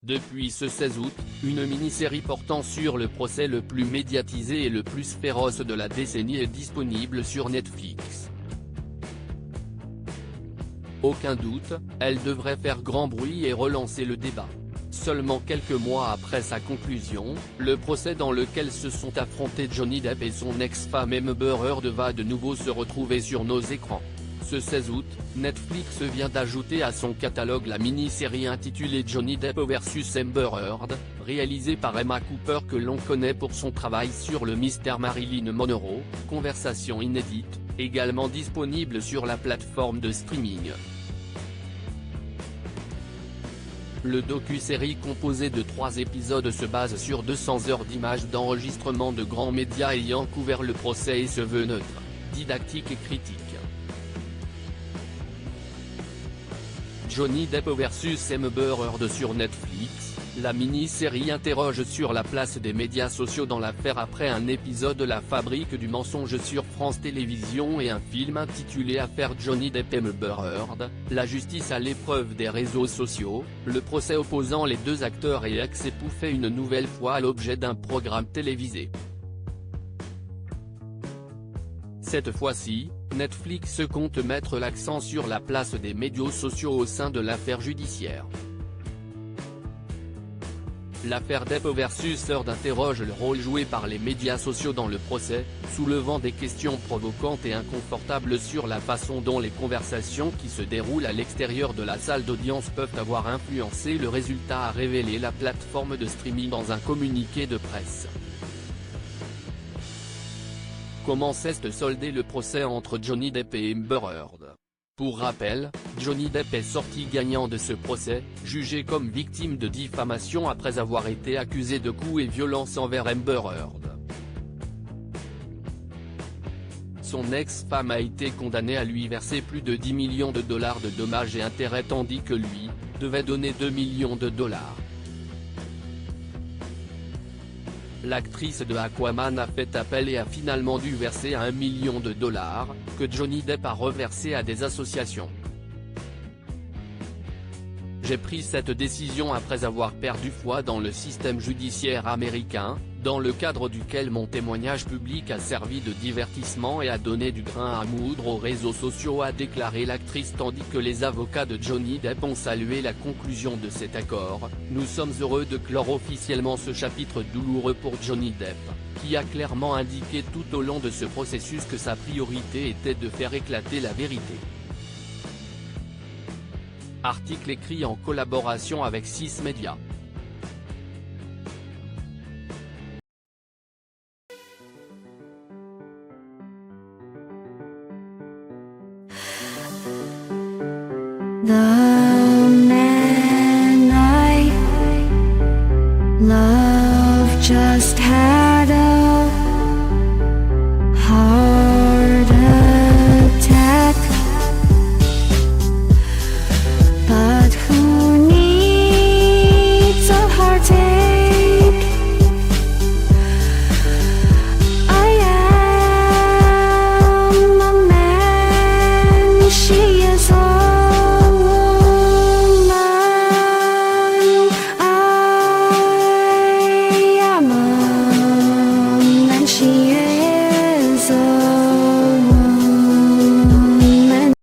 Depuis ce 16 août, une mini-série portant sur le procès le plus médiatisé et le plus féroce de la décennie est disponible sur Netflix. Aucun doute, elle devrait faire grand bruit et relancer le débat. Seulement quelques mois après sa conclusion, le procès dans lequel se sont affrontés Johnny Depp et son ex-femme Amber Heard va de nouveau se retrouver sur nos écrans. Ce 16 août, Netflix vient d'ajouter à son catalogue la mini-série intitulée Johnny Depp vs Amber Heard, réalisée par Emma Cooper que l'on connaît pour son travail sur le mystère Marilyn Monroe, conversation inédite, également disponible sur la plateforme de streaming. Le docu-série composé de 3 épisodes se base sur 200 heures d'images d'enregistrement de grands médias ayant couvert le procès et se veut neutre, didactique et critique. Johnny Depp vs Amber Heard sur Netflix, la mini-série interroge sur la place des médias sociaux dans l'affaire après un épisode La Fabrique du mensonge sur France Télévisions et un film intitulé Affaire Johnny Depp Amber Heard, la justice à l'épreuve des réseaux sociaux, le procès opposant les deux acteurs et ex-époux fait une nouvelle fois l'objet d'un programme télévisé. Cette fois-ci, Netflix compte mettre l'accent sur la place des médias sociaux au sein de l'affaire judiciaire. L'affaire Depp vs Heard interroge le rôle joué par les médias sociaux dans le procès, soulevant des questions provocantes et inconfortables sur la façon dont les conversations qui se déroulent à l'extérieur de la salle d'audience peuvent avoir influencé le résultat, a révélé la plateforme de streaming dans un communiqué de presse. Comment s'est soldé le procès entre Johnny Depp et Amber Heard? Pour rappel, Johnny Depp est sorti gagnant de ce procès, jugé comme victime de diffamation après avoir été accusé de coups et violences envers Amber Heard. Son ex-femme a été condamnée à lui verser plus de 10 millions de dollars de dommages et intérêts tandis que lui, devait donner 2 millions de dollars. L'actrice de Aquaman a fait appel et a finalement dû verser 1 million de dollars, que Johnny Depp a reversé à des associations. J'ai pris cette décision après avoir perdu foi dans le système judiciaire américain, dans le cadre duquel mon témoignage public a servi de divertissement et a donné du grain à moudre aux réseaux sociaux, a déclaré l'actrice tandis que les avocats de Johnny Depp ont salué la conclusion de cet accord. Nous sommes heureux de clore officiellement ce chapitre douloureux pour Johnny Depp, qui a clairement indiqué tout au long de ce processus que sa priorité était de faire éclater la vérité. Article écrit en collaboration avec 6 médias. The man I love just